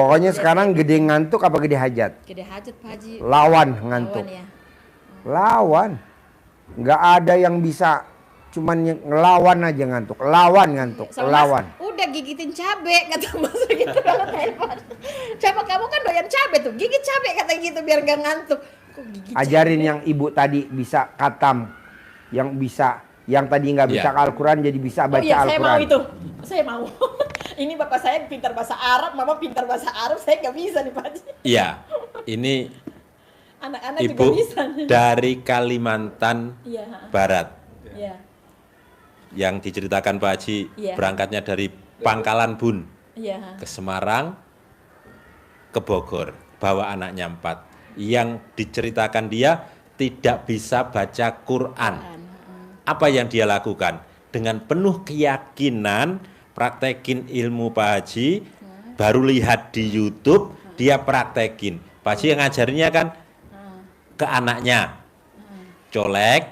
Pokoknya sekarang gede ngantuk apa gede hajat? Gede hajat Pak Haji. Lawan ngantuk. Lawan ya. Lawan. Nggak ada yang bisa cuman ngelawan aja ngantuk. Lawan ngantuk. Sama Lawan. Mas, udah gigitin cabe kata Mas gitu kalau telepon. Coba kamu kan doyan cabe tuh, gigit cabe kata gitu biar gak ngantuk. Kok gigit Ajarin cabe? yang ibu tadi bisa katam, yang bisa, yang tadi nggak bisa Al-Quran jadi bisa baca iya, Al-Quran. saya mau itu, saya mau. Ini bapak saya pintar bahasa Arab, mama pintar bahasa Arab, saya nggak bisa nih Pak Haji. Iya, ini Anak-anak Ibu juga bisa. dari Kalimantan Iya. Barat Iya. yang diceritakan Pak Haji Iya. berangkatnya dari Pangkalan Bun Iya. ke Semarang ke Bogor, bawa anaknya 4. Yang diceritakan dia tidak bisa baca Quran. Apa yang dia lakukan? Dengan penuh keyakinan praktekin ilmu Pak Haji, baru lihat di YouTube, dia praktekin. Pak Haji yang ngajarinnya kan ke anaknya, colek,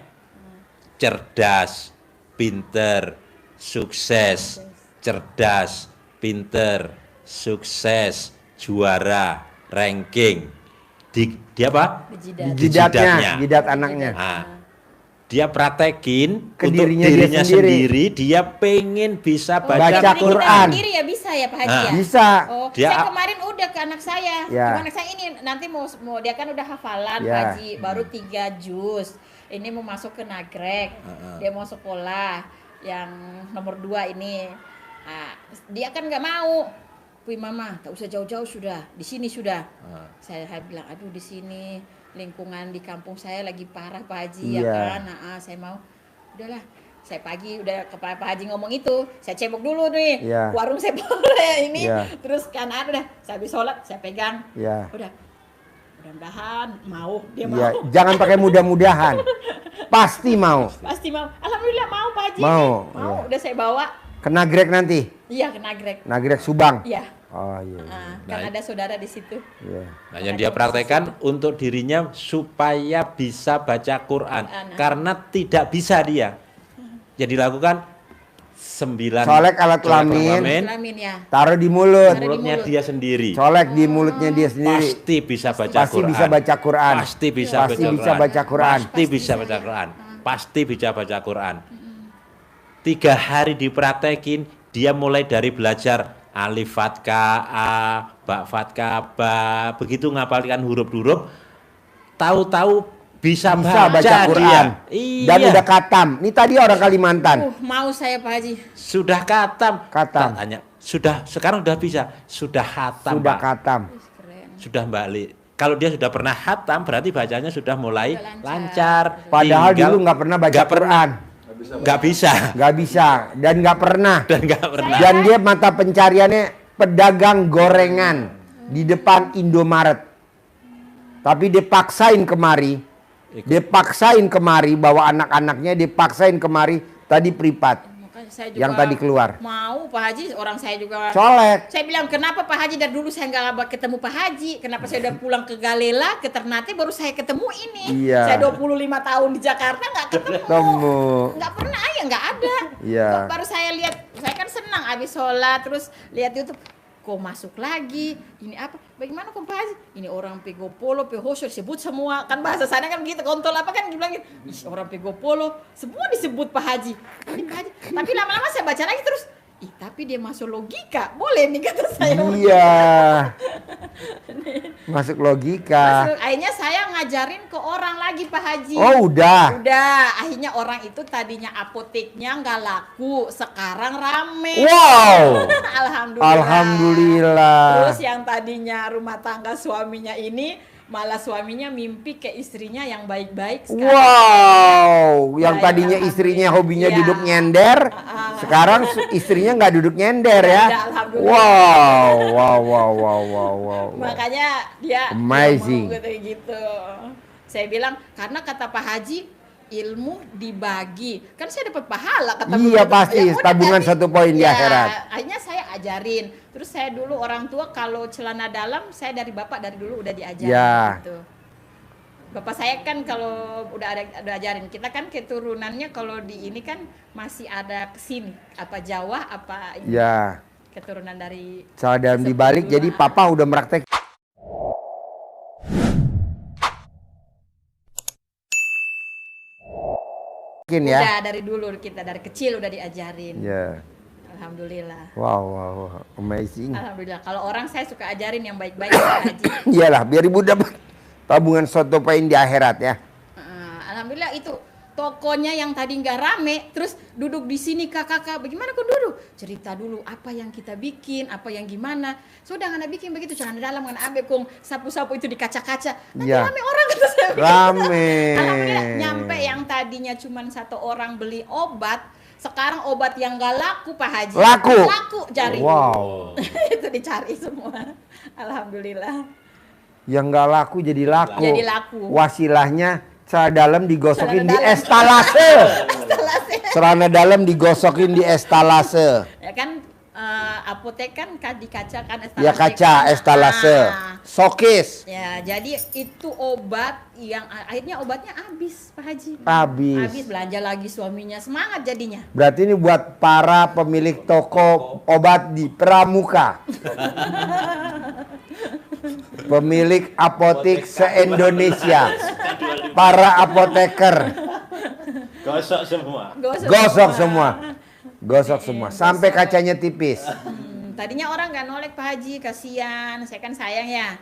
cerdas, pinter, sukses, cerdas, pinter, sukses, juara, ranking. Dia apa? Di jidat. Jidat anaknya. Nah, dia praktekin Ke untuk dirinya dirinya dia sendiri. sendiri, dia pengen bisa Baca baca Jadi Quran. kita sendiri ya bisa ya Pak Haji Nah, ya? Bisa. Oh, Dia- saya kemarin udah ke anak saya. Ya. Cuma anak saya ini nanti mau dia kan udah hafalan Ya. Pak Haji, baru 3 juz. Ini mau masuk ke Nagrek. Dia mau sekolah yang nomor 2 ini. Nah, dia kan nggak mau. Wih mama, tak usah jauh-jauh sudah, di sini sudah. Saya bilang, aduh di sini lingkungan di kampung saya lagi parah Pak Haji ya Iya. kan. Nah, saya mau, udahlah. Saya pagi udah ke Pak Haji ngomong itu, saya cebok dulu nih, Iya. warung saya boleh ini, Iya. terus kan udah, saya habis sholat, saya pegang, Ya. udah, mudah-mudahan mau, dia Ya, mau, jangan pakai mudah-mudahan. Pasti mau. pasti mau, alhamdulillah mau Pak Haji, Mau, mau, iya. udah saya bawa, Ke Nagrek nanti. iya ke Nagrek, Nagrek Subang. iya, Oh iya. kan Nah, ada saudara di situ. Iya. Nah, yang dia praktekkan untuk dirinya supaya bisa baca Quran. Karena tidak bisa dia. Jadi lakukan 9 Colek alat kelamin. Kelamin ya, Taruh di mulut. Taruh di mulutnya mulut. dia sendiri. Colek di mulutnya dia sendiri. Pasti bisa baca Pasti Quran. bisa baca Quran. Pasti bisa Pasti baca bisa Quran. baca Quran. Pasti bisa baca Quran. Pasti bisa baca Quran. 3 hari dipraktekin, dia mulai dari belajar alif fathah a, ba fathah ba, begitu ngapalkan huruf-huruf, tahu-tahu bisa baca Quran. Iya. Dan udah katam. Ini tadi orang Kalimantan. Mau saya Pak Haji, Sudah katam. Katam. Tak tanya, sekarang udah bisa. Sudah hatam, Sudah Pak. katam. keren. Sudah Mbak Li. Kalau dia sudah pernah hatam, berarti bacanya sudah mulai Sudah lancar. Padahal Tinggal dulu nggak pernah baca nggak Quran. Nggak bisa. Nggak bisa. Dan nggak pernah. Dan nggak pernah. Dan dia mata pencariannya pedagang gorengan di depan Indomaret. Tapi dia paksain kemari. Dia paksain kemari bawa anak-anaknya, dia paksain kemari tadi privat. Makanya saya juga Yang tadi keluar. mau Pak Haji, orang saya juga. Colek. Saya bilang kenapa Pak Haji dari dulu saya nggak ketemu Pak Haji, kenapa saya udah pulang ke Galela, ke Ternate baru saya ketemu ini. Iya. Saya 25 tahun di Jakarta nggak ketemu. Ketemu. Nggak pernah ya, nggak ada. Iya. Baru saya lihat, saya kan senang abis sholat terus lihat YouTube. Kok masuk lagi? Ini apa? Bagaimana kok Pak Haji? Ini orang pego polo, pehosor sebut semua. Kan bahasa sana kan gitu, kontol apa kan dibilangin. Ih, orang pego polo, semua disebut Pak Haji. Ini Pak Haji. Tapi lama-lama saya baca lagi terus. Ih, tapi dia masuk logika. Boleh nih kata saya. Iya. Masuk logika. Masuk, akhirnya saya ngajarin ke orang lagi Pak Haji. Oh udah. Udah, akhirnya orang itu tadinya apoteknya nggak laku, sekarang rame. Wow. Alhamdulillah. Alhamdulillah. Terus yang tadinya rumah tangga suaminya ini, malah suaminya mimpi ke istrinya yang baik-baik sekarang. Wow, yang Baik, tadinya istrinya hobinya Iya. duduk nyender, sekarang istrinya nggak duduk nyender ya. Ada, alhamdulillah. Wow, wow, wow, wow, wow, wow. Makanya dia Amazing. ngomong gitu. Saya bilang karena kata Pak Haji ilmu dibagi, kan saya dapat pahala kata Iya, begitu. pasti, Ya udah, tabungan tadi. 1 poin di Ya, akhirat. Akhirnya saya ajarin. Terus saya dulu orang tua kalau celana dalam saya dari bapak dari dulu udah diajarin Ya. gitu. Bapak saya kan kalau udah ajarin, kita kan keturunannya kalau di ini kan masih ada kesini apa Jawa apa ini. Ya, keturunan dari Salah dalam sepupu dibalik, dulu. jadi papa udah meraktek. Mungkin ya. Udah dari dulu kita dari kecil udah diajarin. Ya. Alhamdulillah. Wow, wow, wow, amazing. Alhamdulillah. Kalau orang saya suka ajarin yang baik-baik Pak Haji. Iyalah, biar ibu dapat tabungan soto pain di akhirat ya. Alhamdulillah itu tokonya yang tadi nggak rame, terus duduk di sini kakak, bagaimana kok duduk? Cerita dulu apa yang kita bikin, apa yang gimana. Sudah nggak bikin begitu, jangan dalam nggak ambil kong sapu-sapu itu di kaca-kaca. Nanti Iya. rame orang kata saya. Rame. Alhamdulillah nyampe yang tadinya cuma satu orang beli obat, sekarang obat yang nggak laku Pak Haji. Laku cari. Wow. Itu dicari semua. Alhamdulillah. Yang nggak laku jadi laku. Jadi laku. Wasilahnya celana dalam digosokin Celana di dalam. estalase. Estalase. Celana dalam digosokin di estalase. Ya kan apotek kan di kaca kan estalase. Ya kaca, kan. estalase. Sokis. Ya, jadi itu obat yang akhirnya obatnya habis Pak Haji. Habis. Habis belanja lagi suaminya, semangat jadinya. Berarti ini buat para pemilik toko obat di Pramuka. Pemilik apotek se-Indonesia. Para apoteker. Gosok semua. Gosok semua. Gosok semua. Sampai kacanya tipis. Tadinya orang nggak nolek Pak Haji, kasihan. Saya kan sayang ya.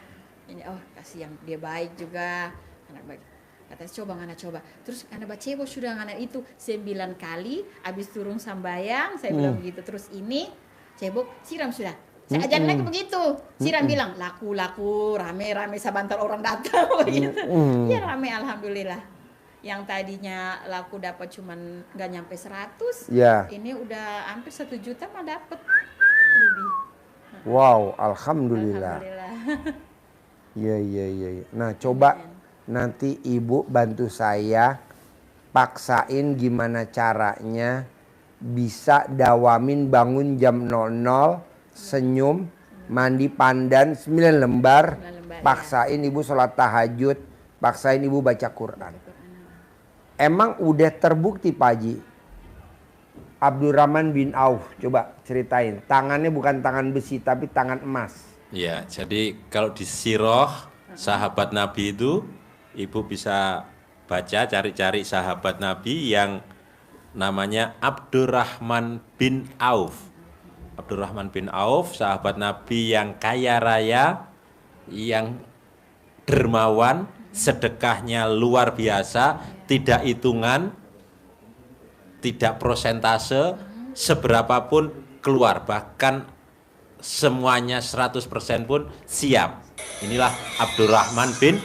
Ini kasihan, dia baik juga. Anak baik. Kata coba ngana coba. Terus anak bacebo sudah ngana itu 9 kali habis turun sambayang, saya bilang begitu. Terus ini cebok siram sudah. Saya ajarin lagi begitu. Siram bilang laku rame sabantar orang datang begitu. Ya rame alhamdulillah. Yang tadinya laku dapat cuman nggak nyampe 100. Ya. Ini udah hampir 1 juta mah dapat lebih. Wow, alhamdulillah. Alhamdulillah. Iya. Nah, coba nanti ibu bantu saya paksain gimana caranya bisa dawamin bangun jam 00, senyum, mandi pandan 9 lembar, 9 lembar, paksain ibu sholat tahajud, paksain ibu baca Quran. Emang udah terbukti Pak Haji, Abdurrahman bin Auf, coba ceritain, tangannya bukan tangan besi tapi tangan emas. Ya, jadi kalau di Sirah sahabat Nabi itu ibu bisa baca, cari-cari sahabat Nabi yang namanya Abdurrahman bin Auf. Abdurrahman bin Auf, sahabat Nabi yang kaya raya, yang dermawan, sedekahnya luar biasa, tidak hitungan, tidak prosentase, seberapapun keluar, bahkan semuanya 100% pun siap. Inilah Abdurrahman bin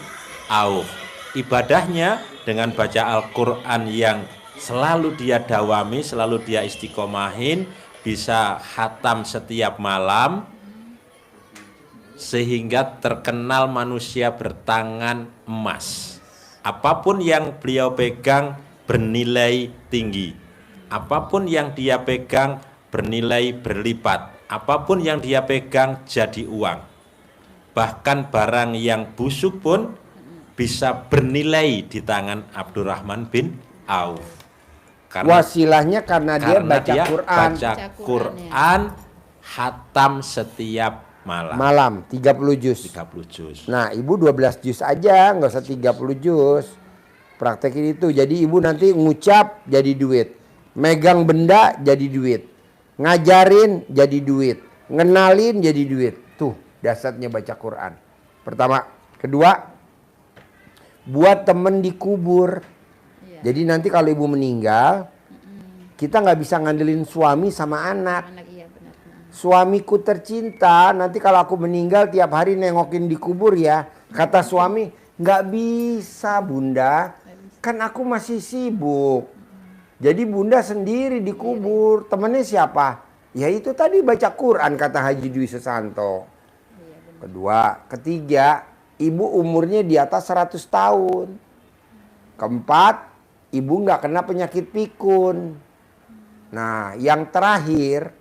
Auf. Ibadahnya dengan baca Al-Quran yang selalu dia dawami, selalu dia istiqomahin, bisa khatam setiap malam, sehingga terkenal manusia bertangan emas. Apapun yang beliau pegang bernilai tinggi, apapun yang dia pegang bernilai berlipat, apapun yang dia pegang jadi uang. Bahkan barang yang busuk pun bisa bernilai di tangan Abdurrahman bin Auf. Wasilahnya karena dia baca Quran. Baca Quran, khatam setiap Malam 30 juz. 30 juz. Nah, ibu 12 juz aja, nggak usah 30 juz. Praktekin itu. Jadi ibu nanti ngucap jadi duit. Megang benda jadi duit. Ngajarin jadi duit. Ngenalin jadi duit. Tuh, dasarnya baca Quran. Pertama. Kedua, buat temen dikubur. Jadi nanti kalau ibu meninggal, kita nggak bisa ngandelin suami sama anak. Iya benar. Suamiku tercinta, nanti kalau aku meninggal tiap hari nengokin di kubur ya. Kata suami, nggak bisa bunda, kan aku masih sibuk. Jadi bunda sendiri dikubur, temennya siapa? Ya itu tadi baca Quran kata Haji Dwi Susanto. Kedua, ketiga, ibu umurnya di atas 100 tahun. Keempat, ibu nggak kena penyakit pikun. Nah, yang terakhir,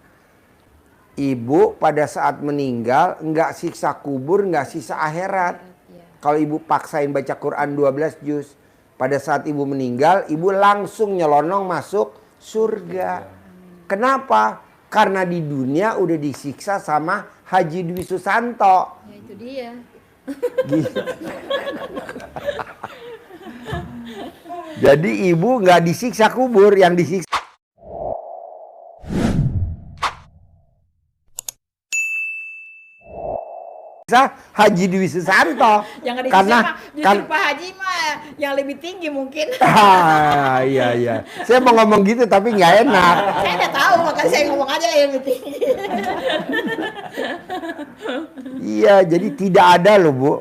ibu pada saat meninggal nggak siksa kubur, nggak siksa akhirat. Kalau ibu paksain baca Quran 12 juz, pada saat ibu meninggal, ibu langsung nyelonong masuk surga. Kenapa? Karena di dunia udah disiksa sama Haji Dwi Susanto. Ya itu dia. Gitu. Jadi ibu nggak disiksa kubur, yang disiksa Haji Dwi Susanto. Jangan Karena justru Pak Haji mah yang lebih tinggi mungkin. iya. Saya mau ngomong gitu tapi nggak enak. Saya udah tahu, makanya saya ngomong aja yang lebih tinggi. Iya, jadi tidak ada loh Bu.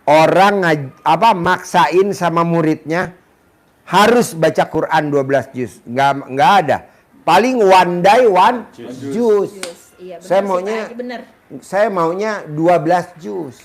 Orang maksain sama muridnya harus baca Quran 12 juz. Nggak ada. Paling one day one juz. Iya, benar Saya sih, maunya Pak Haji, benar. Saya maunya 12 juz.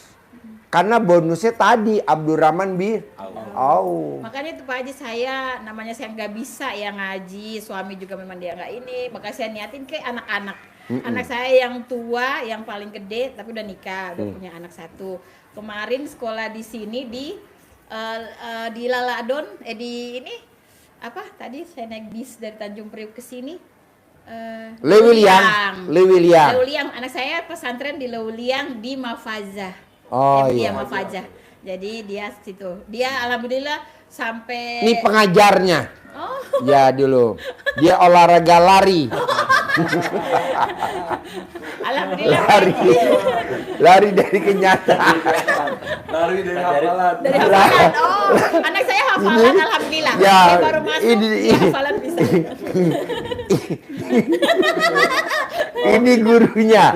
Karena bonusnya tadi Abdurrahman bin Auf. Makanya itu Pak Haji, saya namanya saya nggak bisa ya ngaji, suami juga memang dia nggak ini, maka saya niatin ke anak-anak. Anak saya yang tua, yang paling gede tapi udah nikah, udah punya anak satu. Kemarin sekolah di sini di Laladon, di ini apa tadi saya naik bis dari Tanjung Priuk ke sini. Lewiliang. Lewiliang. Anak saya pesantren di Lewiliang di Mafazah. Oh Iya, iya. Mafazah. Jadi dia situ. Dia alhamdulillah sampai Ini pengajarnya. Oh. Ya dulu. Dia olahraga lari. Alhamdulillah. Lari dari kenyataan. Lari dari hafalan. Dari hafalan. Oh, anak saya hafalan alhamdulillah. Ya, Dia baru masuk dia hafalan bisa. Ini gurunya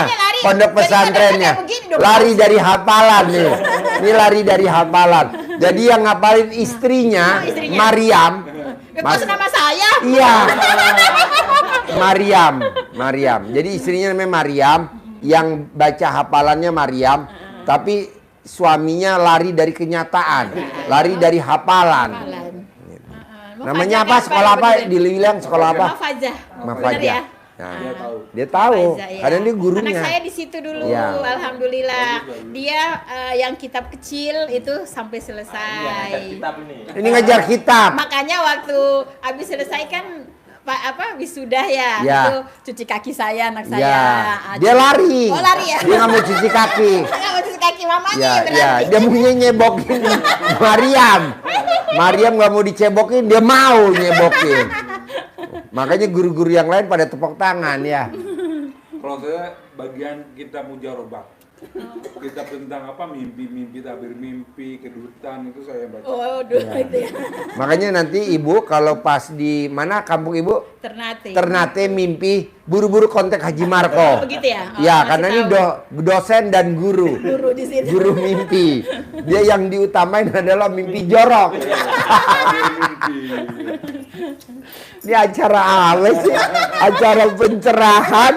lari. pondok Jadi pesantrennya. kadang-kadang begini dong, Lari dari hafalan nih. Ini lari dari hafalan. Jadi yang ngapalin istrinya, Oh, istrinya. Mariam. Itu nama saya. Iya. Mariam. Jadi istrinya namanya Mariam, yang baca hafalannya Mariam, tapi suaminya lari dari kenyataan, lari dari hafalan. Hafalan. Namanya apa? Sekolah apa? Di Lewiliang sekolah apa? Mafazah. Mafazah. Benar ya? Nah, Dia tahu. dia tahu. Mafazah, ya. Karena dia gurunya. Anak saya di situ dulu, Iya. alhamdulillah. Dia yang kitab kecil itu sampai selesai. Kitab ini. Ini ngajar kitab. Makanya waktu habis selesai kan wisuda ya, Ya. itu cuci kaki saya anak saya. Ya. Ah, Dia lari. Oh, lari ya. Dia nggak mau cuci kaki. Nggak mau cuci kaki mamanya Ya, berarti. ya. Dia maunya nyebokin Mariam. Mariam nggak mau dicebokin, dia mau nyebokin. Makanya guru-guru yang lain pada tepuk tangan ya. Kalau saya bagian kita mujarobah. Kita tentang apa mimpi-mimpi, tabir mimpi, kedutan itu saya baca. Oh, dulu itu ya. Makanya nanti ibu kalau pas di mana kampung ibu? Ternate. Ternate mimpi buru-buru kontak Haji Marko. Oh, begitu ya? Oh, Ya, masih karena ini tahu. dosen dan guru. Guru di situ. Guru mimpi. Dia yang diutamain adalah mimpi jorok. Tabir mimpi. Ini acara apa sih? Acara pencerahan.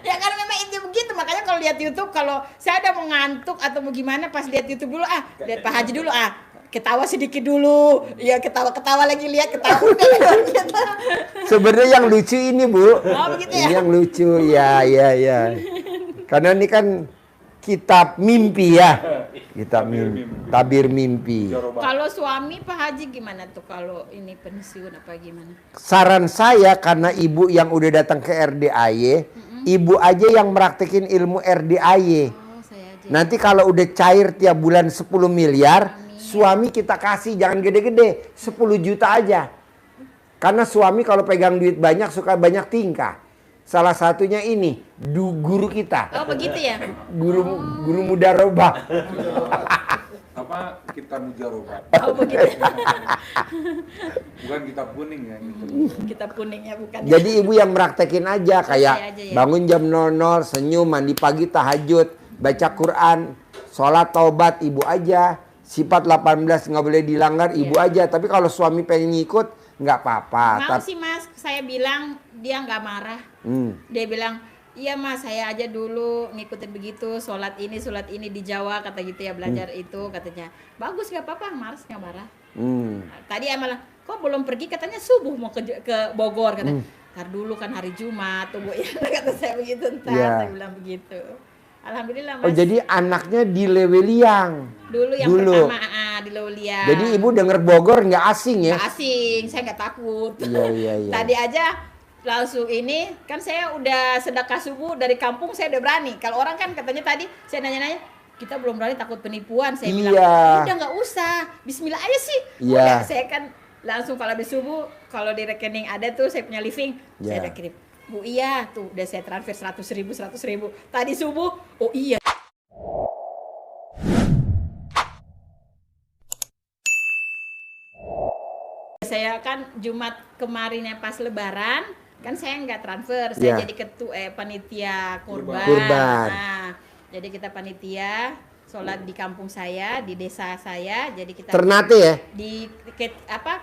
Ya kan memang itu begitu, makanya kalau lihat YouTube, kalau saya ada mau ngantuk atau mau gimana pas lihat YouTube dulu lihat Pak Haji dulu ketawa sedikit dulu, ya ketawa lagi lihat ketawa udah gitu. Sebenarnya yang lucu ini Bu. Oh, begitu ya? Ini yang lucu ya. Karena ini kan kitab mimpi ya. Kitab mimpi, tabir mimpi. Mujarobah. Kalau suami Pak Haji gimana tuh kalau ini pensiun apa gimana? Saran saya karena ibu yang udah datang ke RDAY, ibu aja yang meraktekin ilmu RDAY. Oh, saya aja. Nanti kalau udah cair tiap bulan 10 miliar, suami kita kasih jangan gede-gede, 10 juta aja. Karena suami kalau pegang duit banyak suka banyak tingkah. Salah satunya ini, guru kita. Oh, begitu ya? Guru mudarobah. Apa kita mujarobah? Oh, begitu. Bukan kitab kuning ya. Gitu. Kita kuningnya bukan. Jadi ibu yang meraktekin aja kayak Saya aja ya. bangun jam 00, senyum, mandi pagi, tahajud, baca Quran, sholat taubat ibu aja. Sifat 18 nggak boleh dilanggar ibu aja. Tapi kalau suami pengen ngikut nggak apa-apa. Mau sih Mas, saya bilang dia nggak marah. Dia bilang, iya Mas, saya aja dulu ngikutin begitu, sholat ini di Jawa kata gitu ya, belajar itu katanya. Bagus nggak apa-apa, Mars nggak marah. Tadi malah, kok belum pergi katanya subuh mau ke Bogor katanya. Ntar dulu kan hari Jumat, tunggu ya kata saya begitu ntar, Iya. saya bilang begitu. Alhamdulillah Mas. Oh jadi anaknya di Lewiliang. Dulu yang pertama di Lewiliang. Jadi ibu denger Bogor nggak asing ya? Nggak asing, saya nggak takut. Iya. Tadi aja langsung ini kan saya udah sedekah subuh dari kampung, saya udah berani. Kalau orang kan katanya tadi saya nanya-nanya, kita belum berani takut penipuan. Saya bilang udah nggak usah, Bismillah aja sih. Udah saya kan langsung kalau habis subuh, kalau di rekening ada tuh saya punya living, saya udah kirim. Bu iya tuh udah saya transfer 100.000. Tadi subuh, oh iya. Saya kan Jumat kemarin ya pas Lebaran, kan saya nggak transfer, saya jadi ketua panitia kurban. Nah, jadi kita panitia sholat di kampung saya, di desa saya, jadi kita Ternate ya? di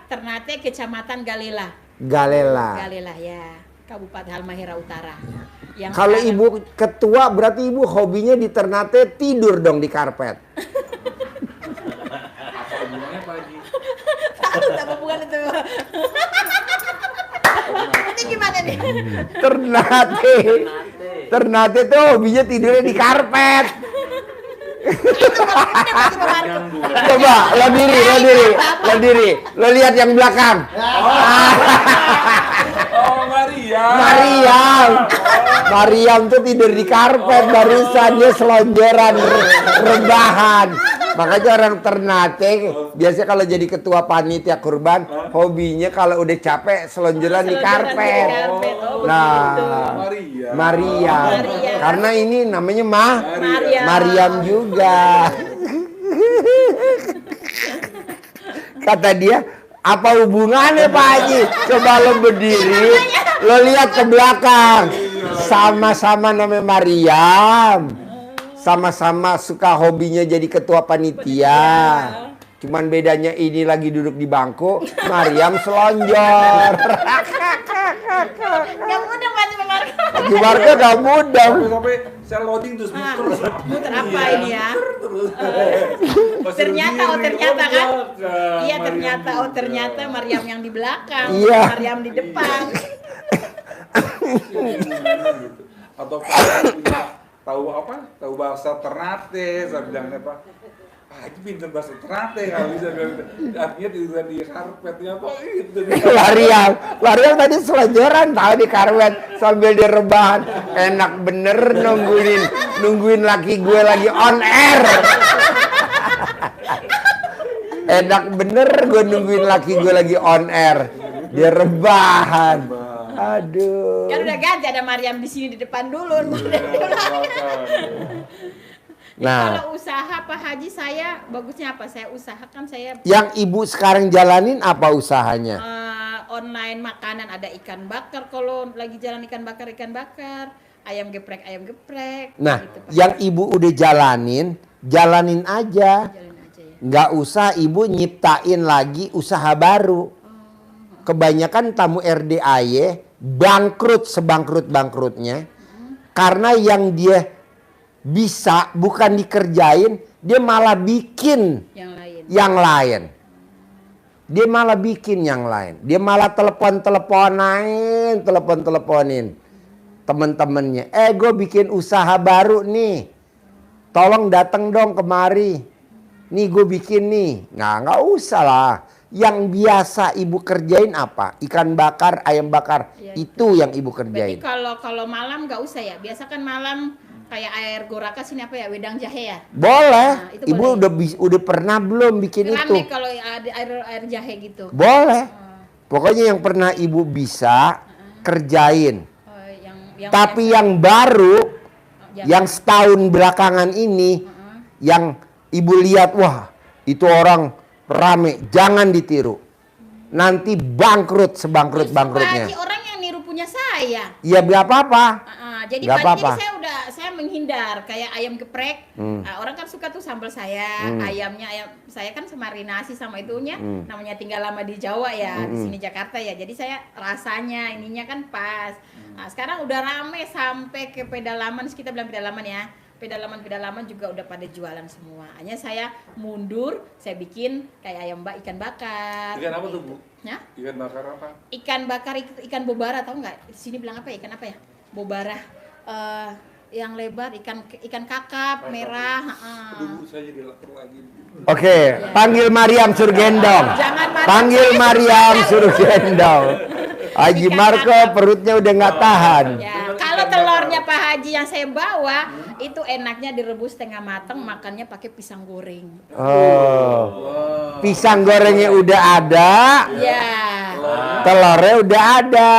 Ternate, Kecamatan Galela. Galela ya, Kabupaten Halmahera Utara. Yang kalau ibu ketua berarti ibu hobinya di Ternate tidur dong di karpet. Apa hubungannya Pak Haji? Tahu tak hubungan itu. Ini gimana nih? Ternate tuh hobinya tidurnya di karpet. Coba lo diri, lo lihat yang belakang. Oh, Mariam tuh tidur di karpet, barusan dia selonjoran rebahan. Makanya orang Ternate biasanya kalau jadi ketua panitia kurban, hobinya kalau udah capek selonjoran di karpet. Nah, Maria. Karena ini namanya Mariam juga. Kata dia, apa hubungannya Pak Haji? Coba lo berdiri, lo lihat ke belakang. Sama-sama namanya Mariam. Sama-sama suka hobinya jadi ketua panitia. Cuman bedanya ini lagi duduk di bangku, Mariam selonjor. Gak mudah Pak Haji Marko gak mudah. Sampai saya loading terus muter apa ini ya? Ternyata kan? Iya ternyata Mariam yang di belakang, Mariam di depan. Atau tahu bahasa Ternate, saya bilangnya Pak Haji pinter bahasa Ternate, nggak bisa artinya tiduran di karpetnya kok itu. Mariam tadi selonjoran tahu di karpet sambil dia rebahan. Enak bener nungguin laki gue lagi on air. Enak bener gue nungguin laki gue lagi on air. Dia rebahan. Aduh. Kan udah ganti ada Mariam di sini di depan dulu. Nah, kalau usaha Pak Haji saya bagusnya apa? Saya usahakan saya. Yang ibu sekarang jalanin apa usahanya? Online makanan, ada ikan bakar kalau lagi jalan ikan bakar, ayam geprek. Nah, gitu, yang ibu udah jalanin aja. Nggak usah ibu nyiptain lagi usaha baru. Kebanyakan tamu RDAY bangkrut sebangkrut-bangkrutnya karena yang dia bisa bukan dikerjain, dia malah bikin yang lain. Dia malah bikin yang lain. Dia malah teleponin temen-temennya. Gue bikin usaha baru nih. Tolong datang dong kemari. Nih gue bikin nih. Nah, nggak usah lah. Yang biasa ibu kerjain apa? Ikan bakar, ayam bakar. Ya, itu yang ibu kerjain. Berarti kalau malam nggak usah ya? Biasa kan malam kayak air goraka sini apa ya? Wedang jahe ya? Boleh. Nah, ibu boleh. udah pernah belum bikin itu? Rame kalau ada air jahe gitu. Boleh. Pokoknya yang pernah ibu bisa kerjain. Tapi yang baru, yang setahun belakangan ini, yang ibu lihat, wah itu orang rame, jangan ditiru. Nanti bangkrut sebangkrut-bangkrutnya. Orang yang niru punya saya. Iya, nggak apa-apa. Jadi saya menghindar kayak ayam geprek. Orang kan suka tuh sambal saya, ayam saya kan semarinasi sama itunya. Namanya tinggal lama di Jawa ya, di sini Jakarta ya. Jadi saya rasanya ininya kan pas. Nah, sekarang udah rame sampai ke pedalaman, kita bilang pedalaman ya. Pedalaman juga udah pada jualan semua. Hanya saya mundur, saya bikin kayak ikan bakar. Ikan apa tuh Bu? Ya? Ikan bakar apa? Ikan bakar ikan bobara, tahu nggak? Di sini bilang apa ya? Ikan apa ya? Bobara. yang lebar, ikan kakap merah. Dulu saja di lapar lagi. Oke, panggil Mariam suruh gendong. Jangan Mariam. Panggil Mariam suruh gendong. Haji Ikan Marco kakap. perutnya udah nggak tahan. Ya, kalau telurnya Pak Haji yang saya bawa itu enaknya direbus setengah matang, makannya pakai pisang goreng. Oh, pisang gorengnya udah ada, Ya. telurnya udah ada.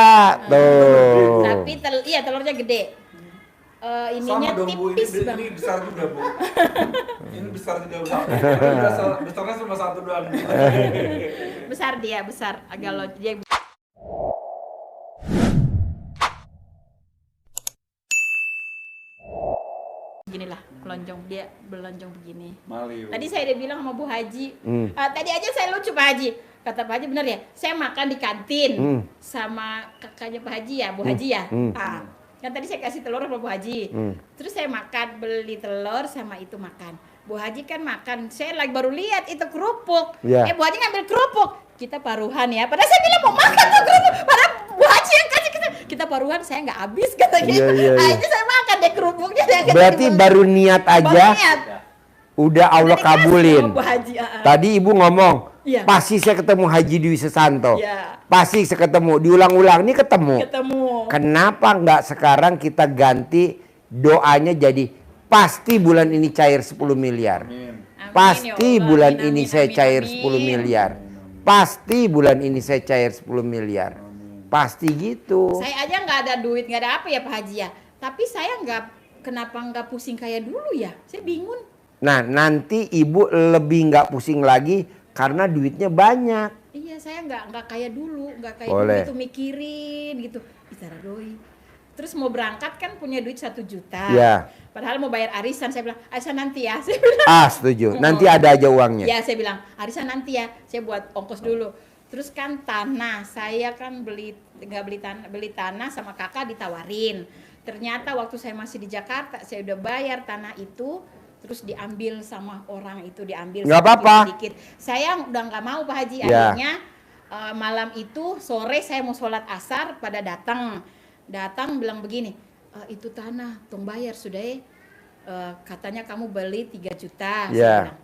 Tuh. Tapi telurnya gede. Ininya Sama dong Bu, tipis ini banget. besar juga Bu. Ini besar juga Bu. Besarnya cuma satu doang. Besar dia, besar. Agak dia. Beginilah pelonjong, dia belonjong begini. Mali. Tadi saya udah bilang sama Bu Haji. Hmm. Tadi aja saya lucu Pak Haji. Kata Pak Haji bener ya, saya makan di kantin sama kakaknya Pak Haji ya, Bu Haji ya. Kan tadi saya kasih telur sama Bu Haji. Terus saya makan, beli telur sama itu makan. Bu Haji kan makan, saya lagi baru lihat itu kerupuk. Ya. Bu Haji ngambil kerupuk. Kita paruhan ya. Padahal saya bilang mau makan tuh kerupuk. Padahal Bu Haji yang kasih kita paruhan, saya nggak habis kata gitu. Iya. Akhirnya saya makan deh kerupuknya. Berarti baru niat aja, Baru niat. udah Allah Udah dikasih kabulin. sama Bu Haji. Tadi ibu ngomong, Iya. pasti saya ketemu Haji Dwi Susanto. Iya. Pasti saya ketemu, diulang-ulang nih ketemu. Kenapa nggak sekarang kita ganti doanya jadi pasti bulan ini cair 10 miliar. Amin. Pasti ya Allah. bulan Amin, ini amin, saya amin, cair amin. 10 miliar. Pasti bulan ini saya cair 10 miliar. Pasti gitu. Saya aja nggak ada duit, nggak ada apa ya Pak Haji ya. Tapi saya kenapa nggak pusing kayak dulu ya? Saya bingung. Nah, nanti ibu lebih nggak pusing lagi karena duitnya banyak. Iya, saya nggak kayak dulu, nggak kayak Boleh. dulu itu mikirin gitu. Bicara doi. Terus mau berangkat kan punya duit 1 juta. Ya. Padahal mau bayar arisan, saya bilang arisan nanti ya. Saya bilang. Setuju. Nanti ada aja uangnya. Ya, saya bilang arisan nanti ya. Saya buat ongkos dulu. Terus kan tanah, saya kan beli tanah sama kakak ditawarin. Ternyata waktu saya masih di Jakarta, saya udah bayar tanah itu, terus diambil sama orang itu, diambil Nggak apa-apa. sedikit. Saya udah nggak mau Pak Haji. Ya. Akhirnya malam itu sore saya mau sholat asar, pada datang bilang begini, itu tanah tong bayar sudah katanya kamu beli 3 juta. Ya. Saya bilang,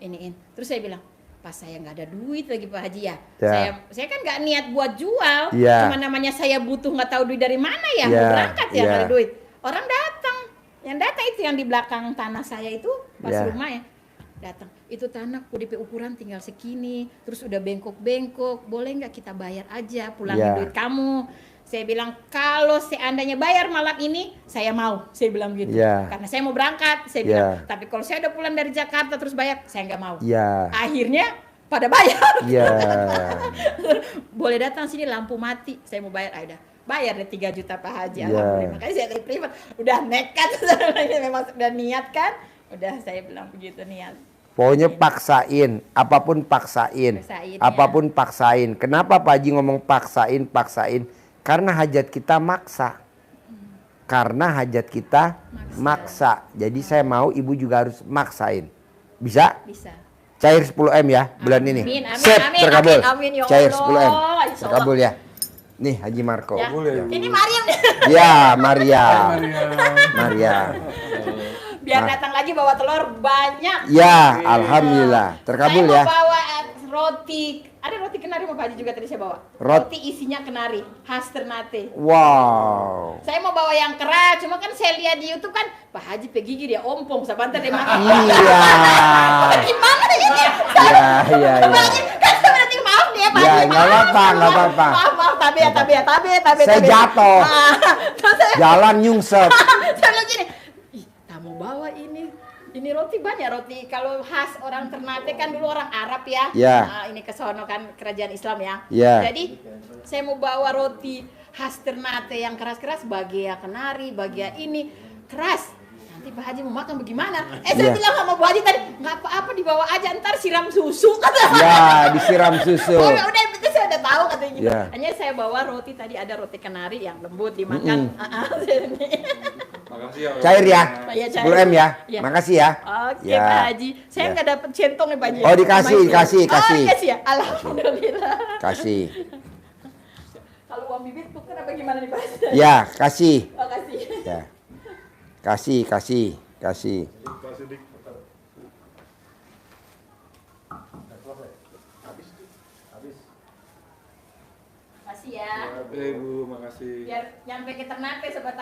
iniin. Terus saya bilang, pas saya nggak ada duit lagi Pak Haji ya. Ya. Saya kan nggak niat buat jual. Ya. Cuma namanya saya butuh, nggak tahu duit dari mana ya. Ya. Mau berangkat ya Ya. nggak ada duit. Orang datang. Yang datang itu yang di belakang tanah saya itu pas Ya. rumah ya. Datang. Itu tanah UDP ukuran tinggal segini. Terus udah bengkok-bengkok. Boleh nggak kita bayar aja, pulangin Ya. duit kamu. Saya bilang kalau seandainya bayar malam ini saya mau, saya bilang gitu. Ya. Karena saya mau berangkat, saya Ya. bilang. Tapi kalau saya udah pulang dari Jakarta terus bayar, saya nggak mau. Ya. Akhirnya pada bayar. Ya. Boleh datang sini lampu mati, saya mau bayar. Udah bayar deh 3 juta Pak Haji. Ya. Alhamdulillah. Makanya saya dari privat udah nekat. Memang udah niat kan. Udah saya bilang begitu niat. Pokoknya paksain, apapun paksain. Paksain, Apapun paksain. Kenapa Pak Haji ngomong paksain? Karena hajat kita maksa. Karena hajat kita maksa. Jadi saya mau ibu juga harus maksain. Bisa? Bisa. Cair 10M ya bulan ini. Amin, amin, Sip, amin, terkabul. amin, amin, ya Cair Allah. 10M. Insya Allah. Terkabul ya. Nih Haji Marco. Ya. Boleh. Ini Mariam nih. Ya, Maria. Biar datang lagi bawa telur banyak. Ya, alhamdulillah. Terkabul Saya ya. mau bawa roti. Ada roti kenari mau Pak Haji juga tadi saya bawa. Roti isinya kenari, khas Ternate. Wow. Saya mau bawa yang keras, cuma kan saya lihat di YouTube kan Pak Haji gigi dia ompong, sebentar dia makan. Iya. Gimana ini? Iya. Pak Haji, kan berarti maaf nih ya Pak Ya, Haji. nggak apa-apa, nggak apa-apa. Maaf, tabe. Saya jatuh. Terus saya Jalan nyungsep. bilang gini, ih, kamu bawa ini roti banyak roti. Kalau khas orang Ternate kan dulu orang Arab ya. Ya. Nah, ini ke sono kan kerajaan Islam ya. Ya. Jadi saya mau bawa roti khas Ternate yang keras-keras, bagia kenari, bagia ini keras. Nanti Pak Haji mau makan bagaimana? Saya Ya. bilang sama Bu Haji tadi, nggak apa-apa dibawa aja, ntar siram susu kata. Ya, disiram susu. Oh, udah itu saya udah tahu katanya gitu. Ya. Hanya saya bawa roti tadi, ada roti kenari yang lembut dimakan. Makasih ya. Cair ya. Ya, cair. 10M ya. Ya. Makasih ya. Oke Ya. Pak Haji, saya Ya. nggak dapet centong nih Pak Haji. Oh, dikasih. Oh, dikasih ya. Ya. Alhamdulillah. Kasih. Kalau uang bibit tuh kenapa gimana nih Pak Haji? Ya, kasih. Oh, kasih. Ya. Kasih. Kasih dik. Kasih ya. Bu, makasih. Biar nyampe ke Ternate sobat.